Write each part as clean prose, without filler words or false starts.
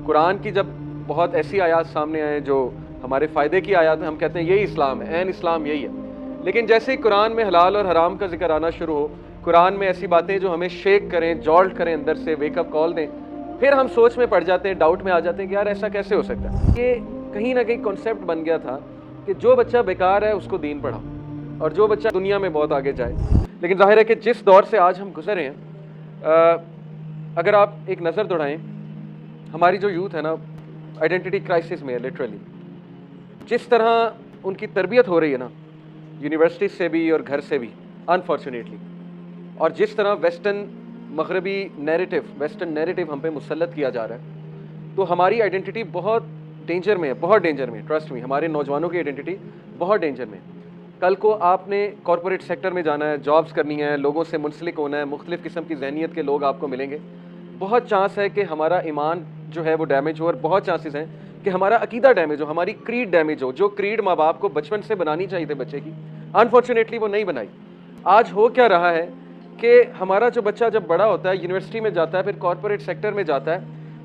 قرآن کی جب بہت ایسی آیات سامنے آئیں جو ہمارے فائدے کی آیات ہیں، ہم کہتے ہیں یہی اسلام ہے، عین اسلام یہی ہے۔ لیکن جیسے ہی قرآن میں حلال اور حرام کا ذکر آنا شروع ہو، قرآن میں ایسی باتیں جو ہمیں شیک کریں، جولٹ کریں، اندر سے ویک اپ کال دیں، پھر ہم سوچ میں پڑ جاتے ہیں، ڈاؤٹ میں آ جاتے ہیں کہ یار ایسا کیسے ہو سکتا ہے۔ یہ کہیں نہ کہیں کنسیپٹ بن گیا تھا کہ جو بچہ بیکار ہے اس کو دین پڑھاؤ، اور جو بچہ دنیا میں بہت آگے جائے۔ لیکن ظاہر ہے کہ جس دور سے آج ہم گزرے ہیں، اگر آپ ایک نظر دوڑائیں، ہماری جو یوتھ ہے نا، آئیڈینٹی کرائسس میں ہے لٹرلی۔ جس طرح ان کی تربیت ہو رہی ہے نا، یونیورسٹی سے بھی اور گھر سے بھی، انفارچونیٹلی، اور جس طرح ویسٹرن مغربی ویسٹرن نیریٹو ہم پہ مسلط کیا جا رہا ہے، تو ہماری آئیڈینٹی بہت ڈینجر میں ہے، بہت ڈینجر میں ہے، ٹرسٹ می، ہمارے نوجوانوں کی آئیڈینٹی بہت ڈینجر میں ہے۔ کل کو آپ نے کارپوریٹ سیکٹر میں جانا ہے، جابز کرنی ہے، لوگوں سے منسلک ہونا ہے، مختلف قسم کی ذہنیت کے لوگ آپ کو ملیں گے، بہت چانس ہے کہ ہمارا ایمان جو ہے وہ ڈیمیج ہو، اور بہت چانسز ہیں کہ ہمارا عقیدہ ڈیمیج ہو، ہماری کریڈ ڈیمیج ہو۔ جو کریڈ ماں باپ کو بچپن سے بنانی چاہیے تھے بچے کی، انفارچونیٹلی وہ نہیں بنائی۔ آج ہو کیا رہا ہے کہ ہمارا جو بچہ جب بڑا ہوتا ہے، یونیورسٹی میں جاتا ہے، پھر کارپوریٹ سیکٹر میں جاتا ہے،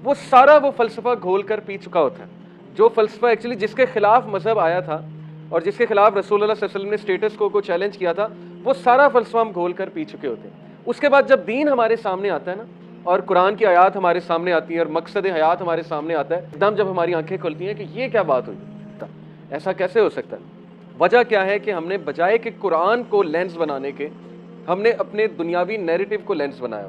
وہ سارا وہ فلسفہ گھول کر پی چکا ہوتا ہے، جو فلسفہ ایکچولی جس کے خلاف مذہب آیا تھا اور جس کے خلاف رسول اللہ صلی اللہ علیہ وسلم نے اسٹیٹس کو چیلنج کیا تھا، وہ سارا فلسفہ ہم گھول کر پی چکے ہوتے ہیں۔ اس کے بعد جب دین ہمارے سامنے آتا ہے نا، اور قرآن کی آیات ہمارے سامنے آتی ہیں، اور مقصد حیات ہمارے سامنے آتا ہے، ایک دم جب ہماری آنکھیں کھلتی ہیں کہ یہ کیا بات ہوئی، ایسا کیسے ہو سکتا ہے۔ وجہ کیا ہے کہ ہم نے بجائے کہ قرآن کو لینس بنانے کے، ہم نے اپنے دنیاوی نیریٹو کو لینس بنایا۔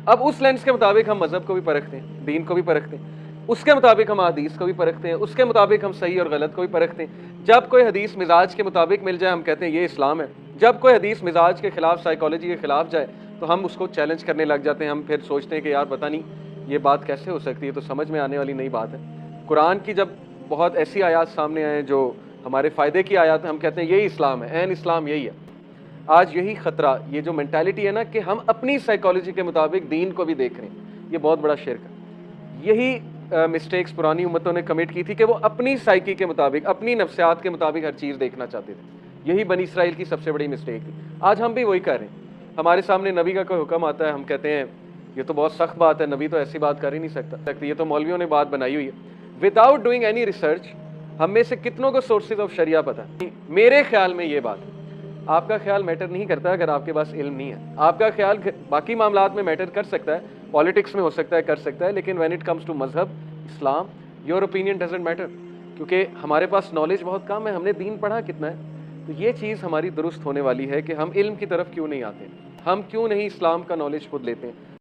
اب اس لینس کے مطابق ہم مذہب کو بھی پرکھتے ہیں، دین کو بھی پرکھتے ہیں، اس کے مطابق ہم حدیث کو بھی پرکھتے ہیں، اس کے مطابق ہم صحیح اور غلط کو بھی پرکھتے ہیں۔ جب کوئی حدیث مزاج کے مطابق مل جائے، ہم کہتے ہیں یہ اسلام ہے۔ جب کوئی حدیث مزاج کے خلاف، سائیکالوجی کے خلاف جائے، تو ہم اس کو چیلنج کرنے لگ جاتے ہیں۔ ہم پھر سوچتے ہیں کہ یار پتہ نہیں یہ بات کیسے ہو سکتی ہے، تو سمجھ میں آنے والی نئی بات ہے۔ قرآن کی جب بہت ایسی آیات سامنے آئیں جو ہمارے فائدے کی آیات ہیں، ہم کہتے ہیں یہی اسلام ہے، عین اسلام یہی ہے۔ آج یہی خطرہ، یہ جو مینٹالٹی ہے نا کہ ہم اپنی سائیکالوجی کے مطابق دین کو بھی دیکھ رہے ہیں، یہ بہت بڑا شرک ہے۔ یہی مسٹیکس پرانی امتوں نے کمٹ کی تھی کہ وہ اپنی سائیکی کے مطابق، اپنی نفسیات کے مطابق ہر چیز دیکھنا چاہتے تھے۔ یہی بنی اسرائیل کی سب سے بڑی مسٹیک تھی۔ آج ہم بھی وہی کر رہے ہیں۔ ہمارے سامنے نبی کا کوئی حکم آتا ہے، ہم کہتے ہیں یہ تو بہت سخت بات ہے، نبی تو ایسی بات کر ہی نہیں سکتا، یہ تو مولویوں نے بات بنائی ہوئی ہے۔ وداؤٹ ڈوئنگ اینی ریسرچ، ہم میں سے کتنوں کو سورسز آف شریعہ پتہ ہے؟ میرے خیال میں یہ بات ہے۔ آپ کا خیال میٹر نہیں کرتا اگر آپ کے پاس علم نہیں ہے۔ آپ کا خیال باقی معاملات میں میٹر کر سکتا ہے، پالیٹکس میں ہو سکتا ہے، کر سکتا ہے، لیکن وین اٹ کمز ٹو مذہب، اسلام، یور اوپینین ڈزنٹ میٹر، کیونکہ ہمارے پاس نالج بہت کم ہے، ہم نے دین پڑھا کتنا ہے۔ تو یہ چیز ہماری درست ہونے والی ہے کہ ہم علم کی طرف کیوں نہیں آتے، ہم کیوں نہیں اسلام کا نالج خود لیتے ہیں۔